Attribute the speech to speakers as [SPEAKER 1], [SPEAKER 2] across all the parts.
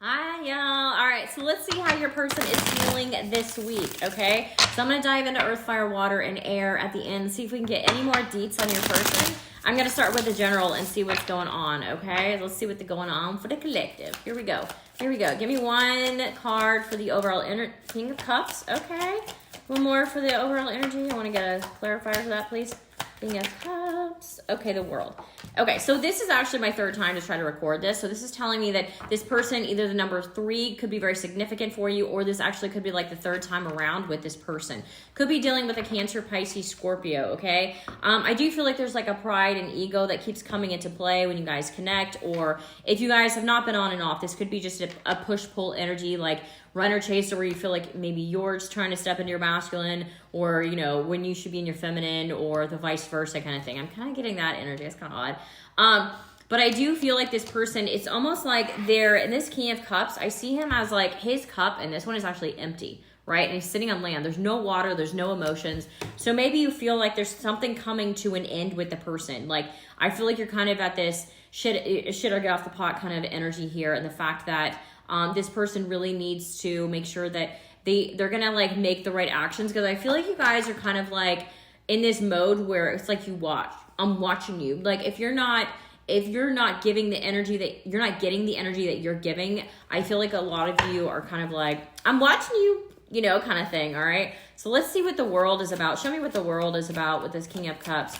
[SPEAKER 1] Hi, y'all. All right, so let's see how your person is feeling this week, okay? So I'm going to dive into earth, fire, water, and air at the end, see if we can get any more deets on your person. I'm going to start with the general and see what's going on, okay? Let's see what's going on for the collective. Here we go. Here we go. Give me one card for the overall King of Cups, okay? One more for the overall energy. I want to get a clarifier for that, please. King of Cups. Okay, the World. Okay, so this is actually my third time to try to record this. So this is telling me that this person, either the number 3 could be very significant for you, or this actually could be like the third time around with this person. Could be dealing with a Cancer, Pisces, Scorpio, okay? I do feel like there's like a pride and ego that keeps coming into play when you guys connect, or if you guys have not been on and off, this could be just a push-pull energy, like runner chaser, where you feel like maybe you're just trying to step into your masculine, or, you know, when you should be in your feminine, or the vice versa kind of thing. I'm kind of getting that energy. It's kind of odd. But I do feel like this person, it's almost like they're, in this King of Cups, I see him as like his cup, and this one is actually empty, right? And he's sitting on land. There's no water. There's no emotions. So maybe you feel like there's something coming to an end with the person. Like, I feel like you're kind of at this shit or get off the pot kind of energy here, and the fact that this person really needs to make sure that they're gonna like make the right actions, because I feel like you guys are kind of like in this mode where it's like I'm watching you. Like, if you're not giving the energy that you're not getting the energy that you're giving, I feel like a lot of you are kind of like, I'm watching you, you know, kind of thing. All right, so let's see what the World is about. Show me what the World is about with this King of Cups.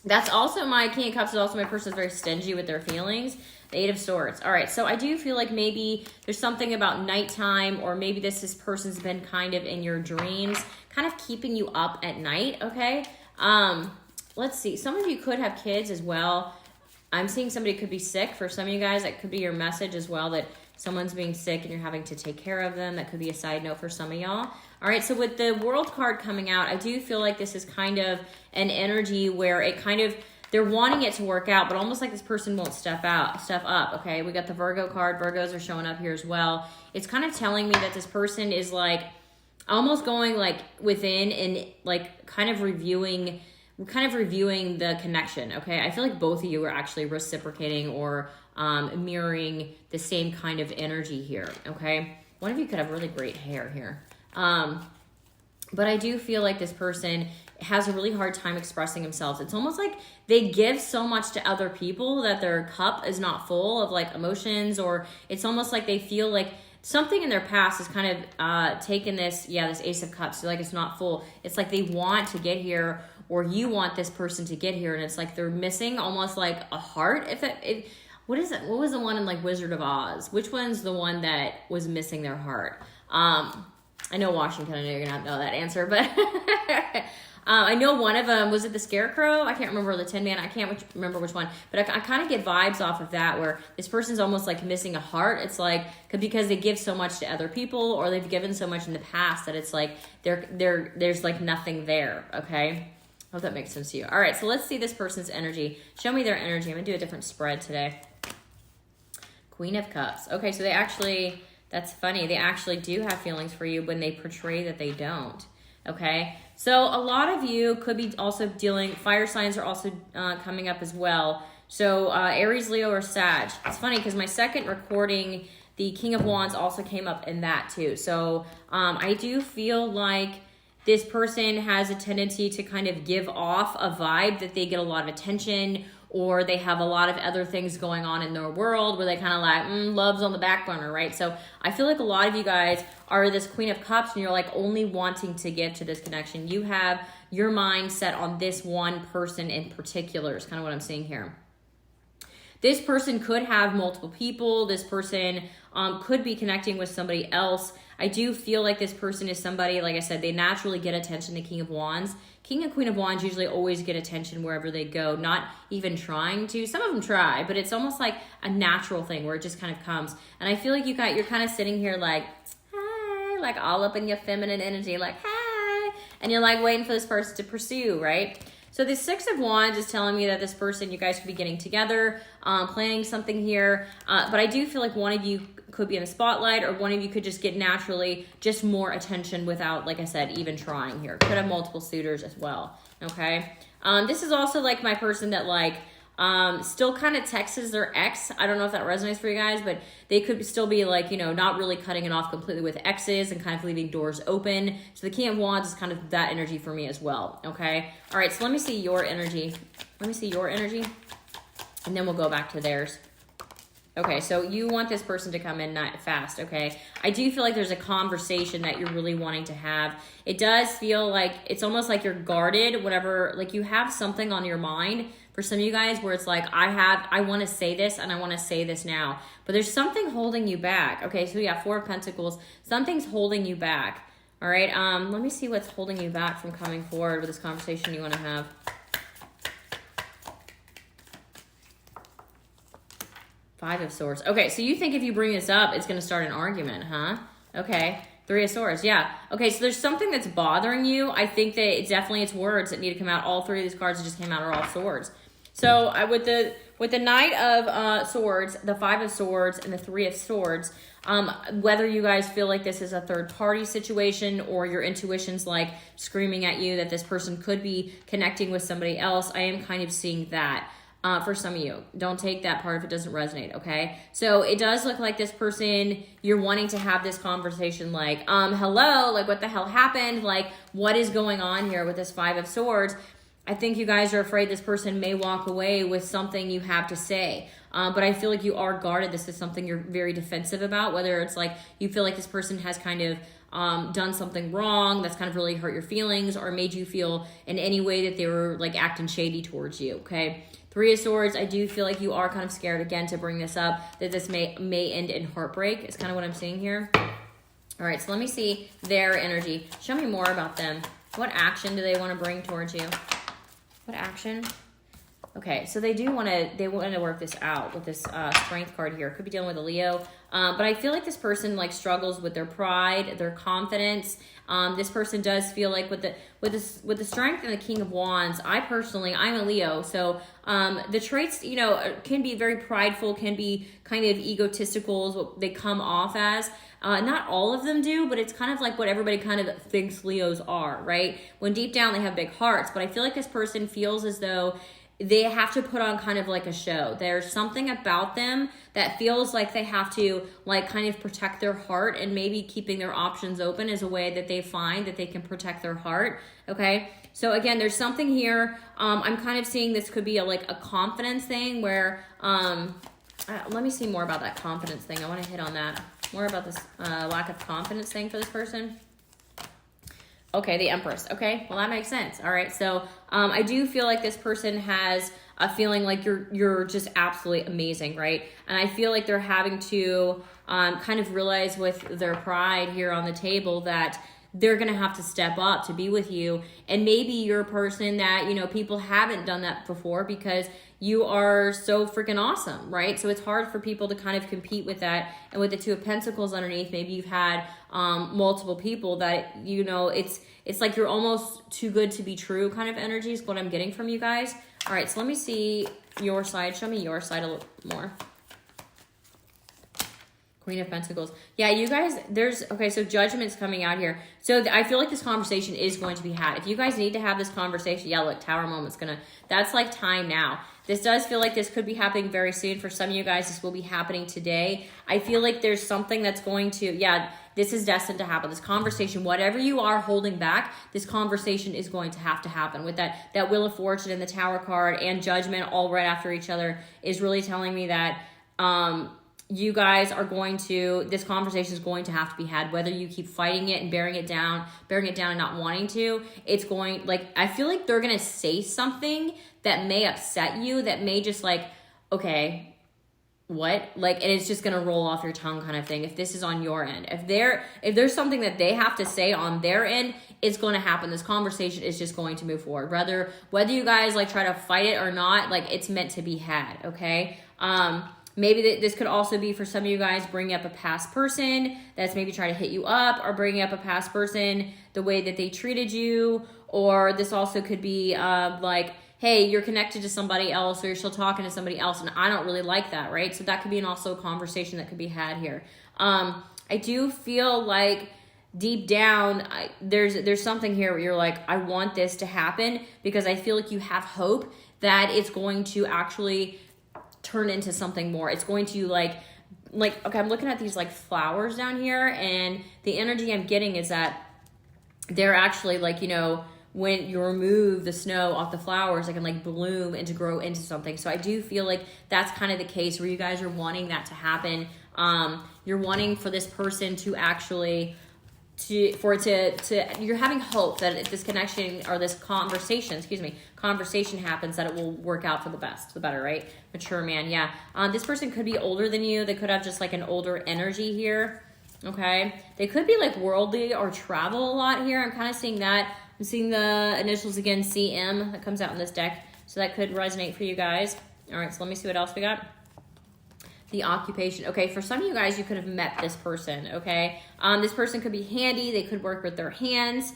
[SPEAKER 1] That's also my King of Cups is also my person is very stingy with their feelings. The Eight of Swords. All right, so I do feel like maybe there's something about nighttime, or maybe this person's been kind of in your dreams, kind of keeping you up at night, okay? Let's see. Some of you could have kids as well. I'm seeing somebody could be sick. For some of you guys, that could be your message as well, that someone's being sick and you're having to take care of them. That could be a side note for some of y'all. All right, so with the World card coming out, I do feel like this is kind of an energy where it kind of, they're wanting it to work out, but almost like this person won't step up, okay? We got the Virgo card. Virgos are showing up here as well. It's kind of telling me that this person is like almost going like within and like kind of reviewing the connection, okay? I feel like both of you are actually reciprocating or mirroring the same kind of energy here, okay? One of you could have really great hair here. But I do feel like this person has a really hard time expressing themselves. It's almost like they give so much to other people that their cup is not full of like emotions, or it's almost like they feel like something in their past has kind of taken this Ace of Cups. So like it's not full. It's like they want to get here, or you want this person to get here, and it's like they're missing almost like a heart. What is it? What was the one in like Wizard of Oz? Which one's the one that was missing their heart? I know Washington, I know you're gonna know that answer, but I know one of them, was it the Scarecrow? I can't remember, the Tin Man, I can't remember which one, but I kind of get vibes off of that, where this person's almost like missing a heart. It's like, because they give so much to other people, or they've given so much in the past that it's like, there's like nothing there, okay? I hope that makes sense to you. All right, so let's see this person's energy. Show me their energy. I'm gonna do a different spread today. Queen of Cups. Okay, so they actually, that's funny. They actually do have feelings for you when they portray that they don't. Okay, so a lot of you could be also dealing, fire signs are also coming up as well. So Aries, Leo, or Sag. It's funny because my second recording, the King of Wands also came up in that too. So I do feel like this person has a tendency to kind of give off a vibe that they get a lot of attention, or they have a lot of other things going on in their world where they kind of like, love's on the back burner, right? So I feel like a lot of you guys are this Queen of Cups, and you're like only wanting to give to this connection. You have your mind set on this one person in particular is kind of what I'm seeing here. This person could have multiple people. This person could be connecting with somebody else. I do feel like this person is somebody, like I said, they naturally get attention, the King of Wands. King and Queen of Wands usually always get attention wherever they go, not even trying to. Some of them try, but it's almost like a natural thing where it just kind of comes. And I feel like you're kind of sitting here like, hi, like all up in your feminine energy, like, hi. And you're like waiting for this person to pursue, right? So the Six of Wands is telling me that this person, you guys could be getting together, planning something here. But I do feel like one of you could be in the spotlight, or one of you could just get naturally just more attention without, like I said, even trying here. Could have multiple suitors as well, okay? This is also like my person that like, Still kind of texts their ex. I don't know if that resonates for you guys, but they could still be like, you know, not really cutting it off completely with exes and kind of leaving doors open. So the King of Wands is kind of that energy for me as well, okay? All right, so let me see your energy. Let me see your energy, and then we'll go back to theirs. Okay, so you want this person to come in not fast, okay? I do feel like there's a conversation that you're really wanting to have. It does feel like it's almost like you're guarded, whatever, like you have something on your mind for some of you guys where it's like, I want to say this and I want to say this now. But there's something holding you back. Okay, so yeah, 4 of Pentacles. Something's holding you back. All right, let me see what's holding you back from coming forward with this conversation you want to have. Five of Swords. Okay, so you think if you bring this up, it's going to start an argument, huh? Okay, 3 of Swords, yeah. Okay, so there's something that's bothering you. I think that it's words that need to come out. All 3 of these cards that just came out are all swords. So with the Knight of Swords, the 5 of Swords, and the 3 of Swords, whether you guys feel like this is a third-party situation or your intuition's like screaming at you that this person could be connecting with somebody else, I am kind of seeing that. For some of you, don't take that part if it doesn't resonate, okay? So it does look like this person, you're wanting to have this conversation like, hello, like what the hell happened? Like what is going on here with this 5 of Swords? I think you guys are afraid this person may walk away with something you have to say. But I feel like you are guarded. This is something you're very defensive about, whether it's like you feel like this person has kind of done something wrong that's kind of really hurt your feelings or made you feel in any way that they were like acting shady towards you, okay? 3 of Swords, I do feel like you are kind of scared again to bring this up, that this may end in heartbreak. It's kind of what I'm seeing here. All right, so let me see their energy. Show me more about them. What action do they want to bring towards you? What action? Okay, so they want to work this out with this Strength card here. Could be dealing with a Leo, but I feel like this person like struggles with their pride, their confidence. This person does feel like with the Strength and the King of Wands. I'm a Leo, so the traits, you know, can be very prideful, can be kind of egotistical is what they come off as. Not all of them do, but it's kind of like what everybody kind of thinks Leos are, right? When deep down they have big hearts, but I feel like this person feels as though they have to put on kind of like a show. There's something about them that feels like they have to like kind of protect their heart, and maybe keeping their options open is a way that they find that they can protect their heart. Okay. So again, there's something here. I'm kind of seeing this could be like a confidence thing where, let me see more about that confidence thing. I want to hit on that more about this lack of confidence thing for this person. Okay, the Empress. Okay, well that makes sense. All right, so I do feel like this person has a feeling like you're just absolutely amazing, right? And I feel like they're having to kind of realize with their pride here on the table that they're gonna have to step up to be with you. And maybe you're a person that, you know, people haven't done that before because you are so freaking awesome, right? So it's hard for people to kind of compete with that. And with the 2 of Pentacles underneath, maybe you've had multiple people that, you know, it's like you're almost too good to be true kind of energy is what I'm getting from you guys. All right, so let me see your side. Show me your side a little more. Queen of Pentacles. Yeah, you guys, okay, so Judgment's coming out here. So I feel like this conversation is going to be had. If you guys need to have this conversation, yeah, look, Tower moment's that's like time now. This does feel like this could be happening very soon. For some of you guys, this will be happening today. I feel like there's something that's going to, yeah, this is destined to happen. This conversation, whatever you are holding back, this conversation is going to happen. With that Wheel of Fortune and the Tower card and Judgment all right after each other is really telling me that, you guys are this conversation is going to have to be had, whether you keep fighting it and bearing it down and not wanting to. It's going, like, I feel like they're going to say something that may upset you, that may just like, okay, what? Like, and it's just going to roll off your tongue kind of thing. If this is on your end, if there's something that they have to say on their end, it's going to happen. This conversation is just going to move forward. Whether you guys like try to fight it or not, like it's meant to be had. Okay. Maybe this could also be for some of you guys bringing up a past person that's maybe trying to hit you up, or bringing up a past person, the way that they treated you. Or this also could be like, hey, you're connected to somebody else, or you're still talking to somebody else, and I don't really like that, right? So that could be also a conversation that could be had here. I do feel like deep down, there's something here where you're like, I want this to happen because I feel like you have hope that it's going to actually turn into something more. It's going to like, okay, I'm looking at these like flowers down here, and the energy I'm getting is that they're actually like, you know, when you remove the snow off the flowers, they can like bloom and to grow into something. So I do feel like that's kind of the case where you guys are wanting that to happen. You're wanting for this person to actually, you're having hope that if this connection or this conversation happens, that it will work out for the best, the better, right? Mature man, yeah. This person could be older than you. They could have just like an older energy here, okay? They could be like worldly or travel a lot here. I'm kind of seeing that. I'm seeing the initials again, CM, that comes out in this deck. So that could resonate for you guys. All right, so let me see what else we got. The occupation. Okay, for some of you guys, you could have met this person, okay? This person could be handy. They could work with their hands.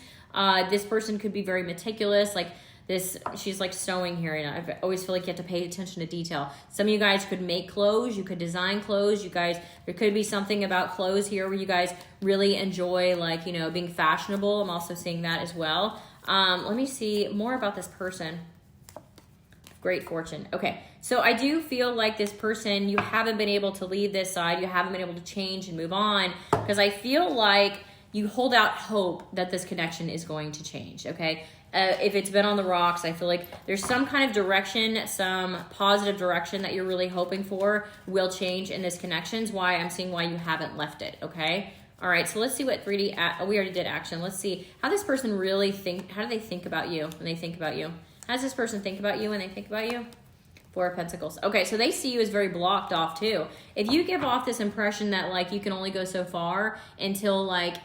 [SPEAKER 1] This person could be very meticulous. Like this, she's like sewing here. And I always feel like you have to pay attention to detail. Some of you guys could make clothes. You could design clothes. You guys, there could be something about clothes here where you guys really enjoy, like, you know, being fashionable. I'm also seeing that as well. Let me see more about this person. Great fortune. Okay, so I do feel like this person, you haven't been able to leave this side. You haven't been able to change and move on, because I feel like you hold out hope that this connection is going to change, okay? If it's been on the rocks, I feel like there's some kind of direction, some positive direction that you're really hoping for will change in this connection. Is why I'm seeing why you haven't left it, okay? All right, so let's see what 3D, we already did action. Let's see how this person really how do they think about you when they think about you? How does this person think about you when they think about you? 4 of Pentacles. Okay, so they see you as very blocked off too. If you give off this impression that like you can only go so far until like,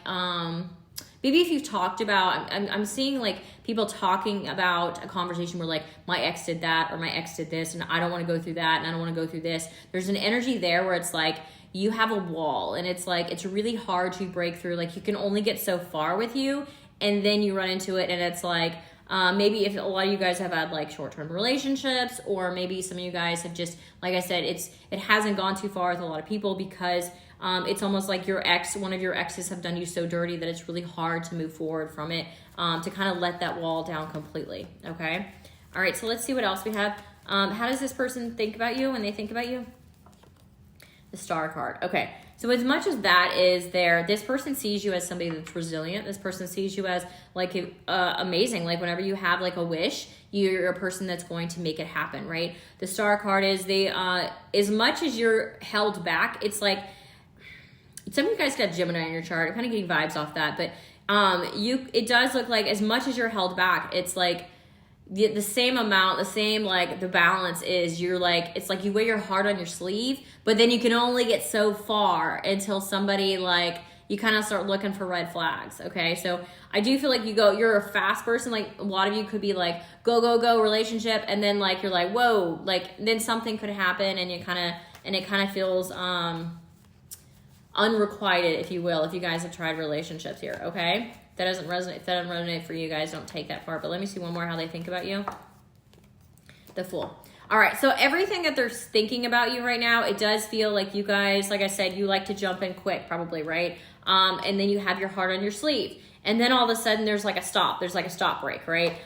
[SPEAKER 1] maybe if you've talked about, I'm seeing like people talking about a conversation where like my ex did that or my ex did this and I don't want to go through that and I don't want to go through this. There's an energy there where it's like you have a wall and it's like it's really hard to break through. Like you can only get so far with you, and then you run into it and it's like, maybe if a lot of you guys have had like short-term relationships, or maybe some of you guys have just, like I said, it hasn't gone too far with a lot of people because it's almost like one of your exes have done you so dirty that it's really hard to move forward from it, to kind of let that wall down completely, okay? All right, so let's see what else we have. How does this person think about you when they think about you? The Star card. Okay, so as much as that is there, this person sees you as somebody that's resilient. This person sees you as like amazing. Like whenever you have like a wish, you're a person that's going to make it happen, right? The Star card is as much as you're held back, it's like some of you guys got Gemini in your chart. I'm kind of getting vibes off that, but it does look like as much as you're held back, it's like the same amount, the same, like the balance is you're like, it's like you wear your heart on your sleeve, but then you can only get so far until somebody like, you kind of start looking for red flags, okay? So I do feel like you're a fast person. Like a lot of you could be like, go, go, go relationship. And then like, you're like, whoa, like then something could happen and it kind of feels, unrequited, if you will, if you guys have tried relationships here, okay? That doesn't resonate. If that doesn't resonate for you guys, don't take that far. But let me see one more how they think about you. The Fool. All right, so everything that they're thinking about you right now, it does feel like you guys, like I said, you like to jump in quick, probably, right? And then you have your heart on your sleeve. And then all of a sudden there's like a stop. There's like a stop break, right?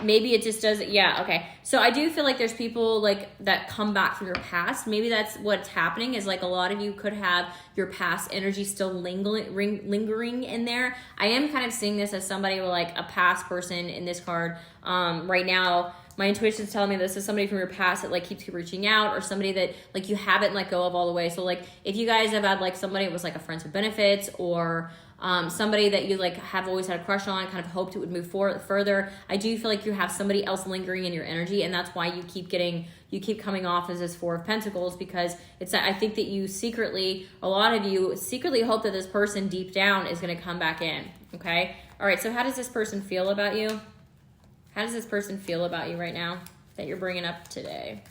[SPEAKER 1] Maybe it just doesn't. Yeah, okay. So I do feel like there's people like that come back from your past. Maybe that's what's happening is like a lot of you could have your past energy still lingering in there. I am kind of seeing this as somebody with like a past person in this card right now. My intuition's telling me this is somebody from your past that like keeps reaching out, or somebody that like you haven't let go of all the way. So like if you guys have had like somebody that was like a friends with benefits, or somebody that you like have always had a crush on, kind of hoped it would move forward further, I do feel like you have somebody else lingering in your energy, and that's why you keep coming off as this 4 of Pentacles, because I think that a lot of you secretly hope that this person deep down is going to come back in, okay? All right, so how does this person feel about you? How does this person feel about you right now that you're bringing up today?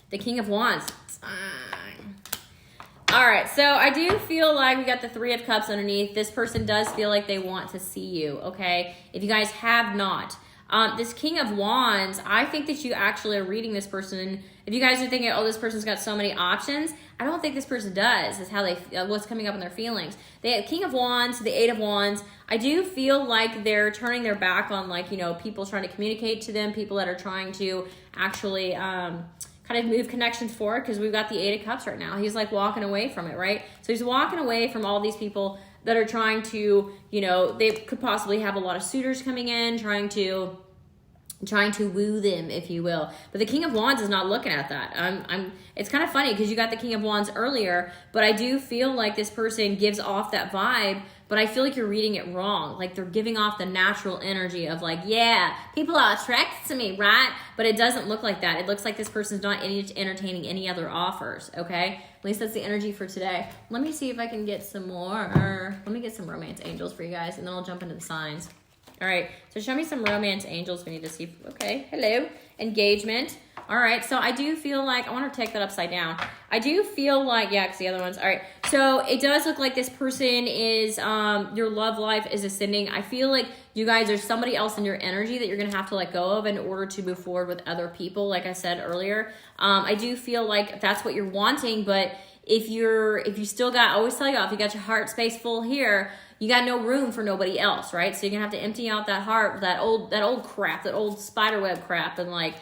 [SPEAKER 1] The King of Wands. All right, so I do feel like we got the 3 of Cups underneath. This person does feel like they want to see you, okay? If you guys have not, This King of Wands, I think that you actually are reading this person. If you guys are thinking, oh, this person's got so many options, I don't think this person does. Is how they what's coming up in their feelings. They have King of Wands, the Eight of Wands. I do feel like they're turning their back on, like, you know, people trying to communicate to them, people that are trying to actually kind of move connections forward, because we've got the Eight of Cups right now. He's like walking away from it, right? So he's walking away from all these people that are trying to, you know, they could possibly have a lot of suitors coming in, trying to woo them, if you will. But the King of Wands is not looking at that. It's kind of funny because you got the King of Wands earlier, but I do feel like this person gives off that vibe, but I feel like you're reading it wrong. Like they're giving off the natural energy of like, yeah, people are attracted to me, right? But it doesn't look like that. It looks like this person's not entertaining any other offers, okay? At least that's the energy for today. Let me see if I can get some more. Let me get some romance angels for you guys, and then I'll jump into the signs. All right, so show me some romance angels. We need to see. Okay, hello. Engagement. All right, so I do feel like, I want to take that upside down. I do feel like, yeah, because the other ones. All right, so it does look like this person is, your love life is ascending. I feel like you guys, there's somebody else in your energy that you're going to have to let go of in order to move forward with other people, like I said earlier. I do feel like that's what you're wanting, but if you still got, I always tell y'all, if you got your heart space full here, you got no room for nobody else, right? So you're gonna have to empty out that heart, that old crap, that old spiderweb crap, and like,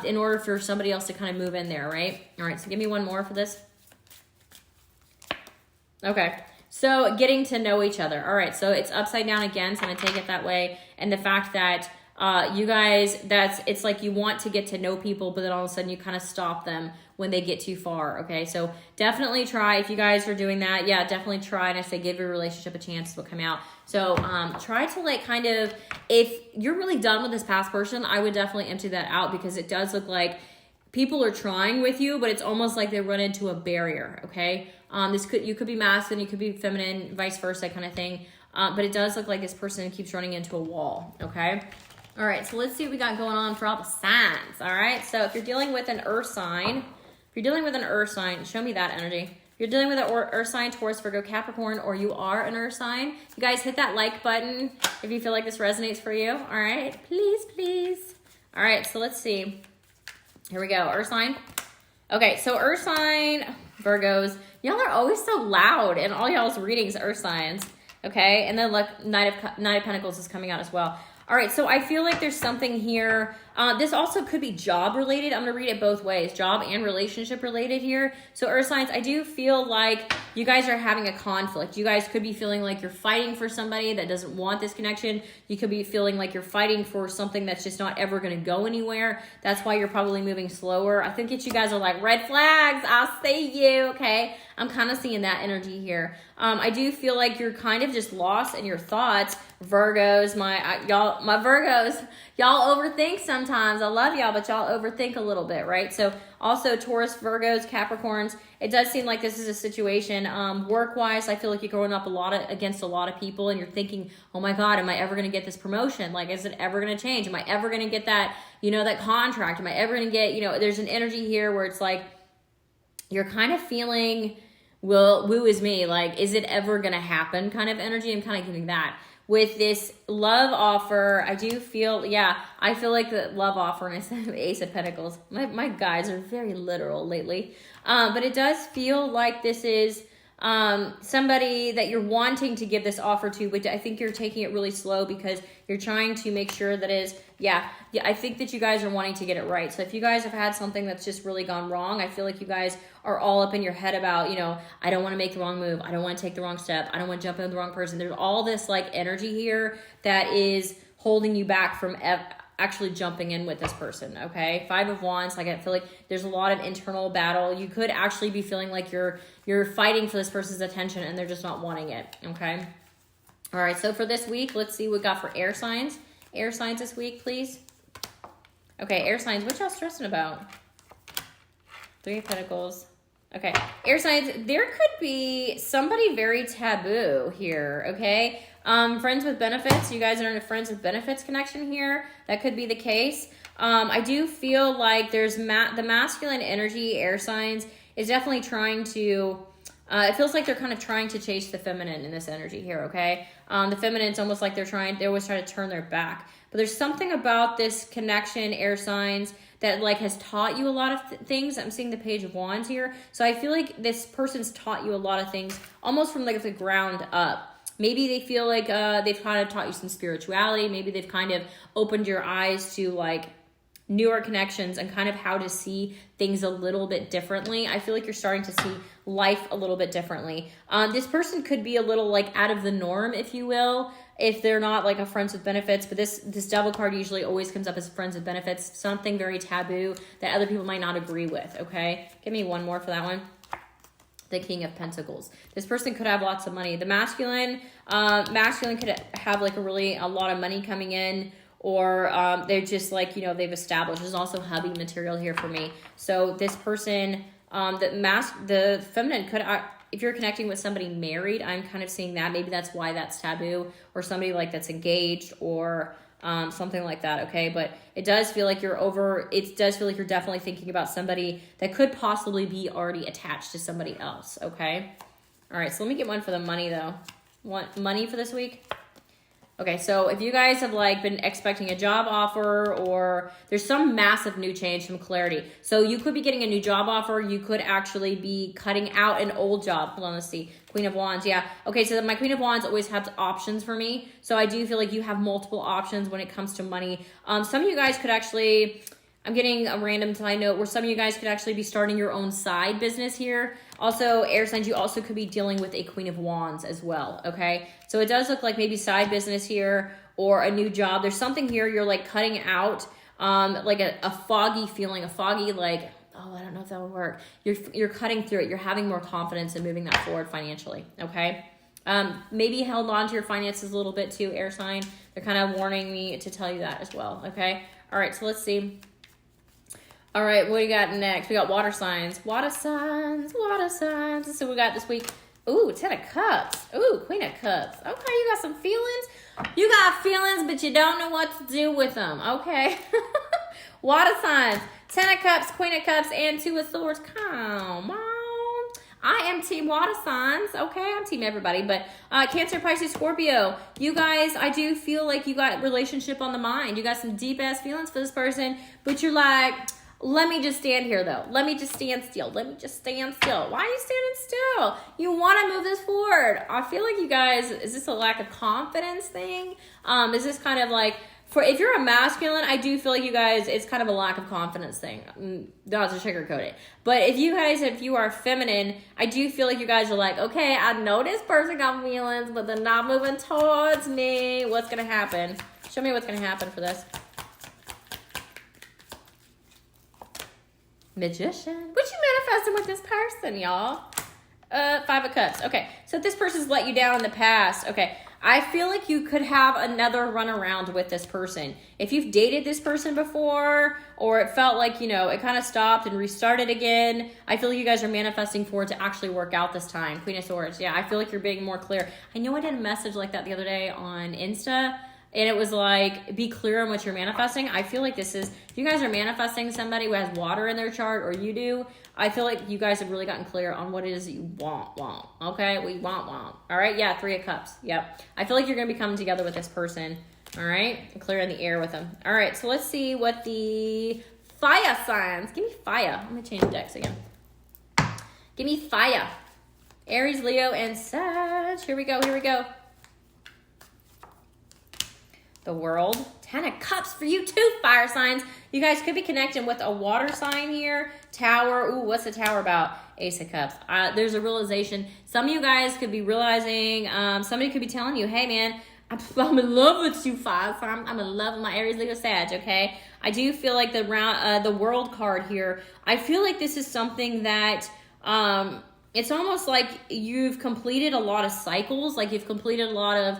[SPEAKER 1] in order for somebody else to kind of move in there, right? All right, so give me one more for this. Okay, so getting to know each other. All right, so it's upside down again, so I'm gonna take it that way. And the fact that you guys, it's like you want to get to know people, but then all of a sudden you kind of stop them when they get too far, okay? So definitely try, if you guys are doing that, yeah, definitely try. And I say give your relationship a chance to come out. So try to like kind of, if you're really done with this past person, I would definitely empty that out, because it does look like people are trying with you, but it's almost like they run into a barrier, okay? You could be masculine, you could be feminine, vice versa kind of thing. But it does look like this person keeps running into a wall, okay? All right, so let's see what we got going on for all the signs, all right? So if you're dealing with an earth sign, show me that energy. If you're dealing with an earth sign, Taurus, Virgo, Capricorn, or you are an earth sign, you guys hit that like button if you feel like this resonates for you, all right? Please, please. All right, so let's see. Here we go, earth sign. Okay, so earth sign, Virgos, y'all are always so loud in all y'all's readings, earth signs, okay? And then like Knight of Pentacles is coming out as well. All right, so I feel like there's something here. This also could be job related. I'm going to read it both ways, job and relationship related here. So earth signs, I do feel like you guys are having a conflict. You guys could be feeling like you're fighting for somebody that doesn't want this connection. You could be feeling like you're fighting for something that's just not ever going to go anywhere. That's why you're probably moving slower. I think that you guys are like, red flags, I'll see you, okay? I'm kind of seeing that energy here. I do feel like you're kind of just lost in your thoughts. Virgos, my Virgos, y'all overthink sometimes. I love y'all, but y'all overthink a little bit, right? So also Taurus, Virgos, Capricorns, it does seem like this is a situation, work-wise, I feel like you're going up against a lot of people, and you're thinking, oh my God, am I ever going to get this promotion? Like, is it ever going to change? Am I ever going to get that, that contract? Am I ever going to get, there's an energy here where it's like, you're kind of feeling, woo is me, like, is it ever going to happen kind of energy? I'm kind of getting that. With this love offer, I do feel, I feel like the love offer, and I said Ace of Pentacles. My guys are very literal lately. But it does feel like this is somebody that you're wanting to give this offer to, but I think you're taking it really slow because you're trying to make sure that is, I think that you guys are wanting to get it right. So if you guys have had something that's just really gone wrong, I feel like you guys are all up in your head about, I don't want to make the wrong move. I don't want to take the wrong step. I don't want to jump into the wrong person. There's all this like energy here that is holding you back from actually jumping in with this person, okay? Five of Wands, like I feel like there's a lot of internal battle. You could actually be feeling like you're fighting for this person's attention and they're just not wanting it, okay? All right, so for this week, let's see what we got for air signs. Air signs this week, please. Okay, air signs, what y'all stressing about? Three of Pentacles. Okay, air signs, there could be somebody very taboo here, okay? Friends with benefits, you guys are in a friends with benefits connection here. That could be the case. I do feel like there's the masculine energy, air signs, is definitely trying to It feels like they're kind of trying to chase the feminine in this energy here, okay? The feminine's almost like they always try to turn their back. But there's something about this connection, air signs, that like has taught you a lot of things. I'm seeing the Page of Wands here. So I feel like this person's taught you a lot of things almost from like the ground up. Maybe they feel like they've kind of taught you some spirituality. Maybe they've kind of opened your eyes to like newer connections and kind of how to see things a little bit differently. I feel like you're starting to see life a little bit differently. This person could be a little like out of the norm, if you will, if they're not like a friends with benefits. But this Devil card usually always comes up as friends with benefits, something very taboo that other people might not agree with, okay? Give me one more for that one. The King of Pentacles. This person could have lots of money. The masculine could have like a lot of money coming in, or they're just like, you know, they've established. There's also hubby material here for me. So this person, the feminine could, if you're connecting with somebody married, I'm kind of seeing that. Maybe that's why that's taboo, or somebody like that's engaged, or something like that, okay? But it does feel like it does feel like you're definitely thinking about somebody that could possibly be already attached to somebody else, okay? All right, so let me get one for the money, though. Want money for this week? Okay, so if you guys have like been expecting a job offer, or there's some massive new change, some clarity. So you could be getting a new job offer. You could actually be cutting out an old job. Hold on, let's see. Queen of Wands, yeah. Okay, so my Queen of Wands always has options for me. So I do feel like you have multiple options when it comes to money. Some of you guys could actually, I'm getting a random side note where some of you guys could actually be starting your own side business here. Also, air signs, you also could be dealing with a Queen of Wands as well, okay? So it does look like maybe side business here or a new job. There's something here you're like cutting out, like a foggy feeling, a foggy like, oh, I don't know if that would work. You're cutting through it. You're having more confidence in moving that forward financially, okay? Maybe held on to your finances a little bit too, air sign. They're kind of warning me to tell you that as well, okay? All right, so let's see. All right, what do we got next? We got water signs. Water signs, water signs. So we got this week. Ooh, 10 of Cups. Ooh, Queen of Cups. Okay, you got some feelings. You got feelings, but you don't know what to do with them. Okay. Water signs. 10 of Cups, Queen of Cups, and 2 of Swords. Come on. I am team water signs. Okay, I'm team everybody. But Cancer, Pisces, Scorpio. You guys, I do feel like you got relationship on the mind. You got some deep-ass feelings for this person, but you're like, let me just stand here, though. Let me just stand still. Let me just stand still. Why are you standing still? You want to move this forward. I feel like you guys, is this a lack of confidence thing? Is this kind of like, if you're a masculine, I do feel like you guys, it's kind of a lack of confidence thing. Not to sugarcoat it. But if you are feminine, I do feel like you guys are like, okay, I know this person got feelings, but they're not moving towards me. What's going to happen? Show me what's going to happen for this. Magician. What you manifesting with this person, y'all? 5 of Cups. Okay, so if this person's let you down in the past, okay, I feel like you could have another run around with this person. If you've dated this person before, or it felt like, you know, it kind of stopped and restarted again, I feel like you guys are manifesting for it to actually work out this time. Queen of Swords. Yeah, I feel like you're being more clear. I know I did a message like that the other day on Insta, and it was like, be clear on what you're manifesting. I feel like this is, if you guys are manifesting somebody who has water in their chart, or you do, I feel like you guys have really gotten clear on what it is that you want. Okay? We want. All right? Yeah, 3 of Cups. Yep. I feel like you're going to be coming together with this person. All right? And clear in the air with them. All right, so let's see what the fire signs. Give me fire. I'm going to change decks again. Give me fire. Aries, Leo, and Sag. Here we go. The World. 10 of Cups for you too, fire signs. You guys could be connecting with a water sign here. Tower. Ooh, what's the Tower about? Ace of Cups. There's a realization. Some of you guys could be realizing, somebody could be telling you, hey man, I'm in love with you, fire sign. I'm in love with my Aries, Leo, Sag, okay? I do feel like the World card here, I feel like this is something that, it's almost like you've completed a lot of cycles, like you've completed a lot of,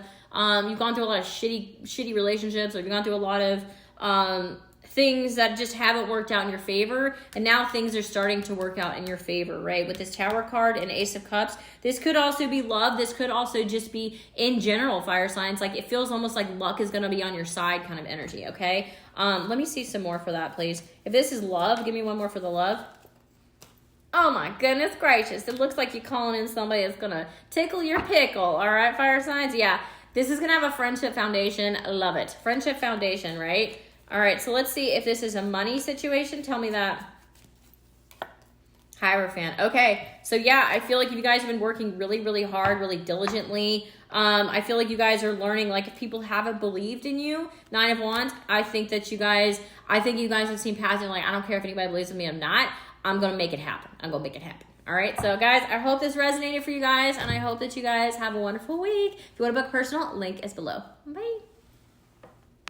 [SPEAKER 1] you've gone through a lot of shitty relationships, or you've gone through a lot of things that just haven't worked out in your favor, and now things are starting to work out in your favor, right? With this Tower card and Ace of Cups, this could also be love. This could also just be, in general, fire signs. Like, it feels almost like luck is going to be on your side kind of energy, okay? Let me see some more for that, please. If this is love, give me one more for the love. Oh my goodness gracious. It looks like you're calling in somebody that's going to tickle your pickle. All right, fire signs? Yeah. This is going to have a friendship foundation. Love it. Friendship foundation, right? All right, so let's see if this is a money situation. Tell me that. Hierophant. Okay, so yeah, I feel like you guys have been working really, really hard, really diligently. I feel like you guys are learning, like if people haven't believed in you, 9 of Wands, I think you guys have seen past and like, I don't care if anybody believes in me or not, I'm going to make it happen. I'm going to make it happen. All right, so guys, I hope this resonated for you guys, and I hope that you guys have a wonderful week. If you want to book personal, link is below. Bye.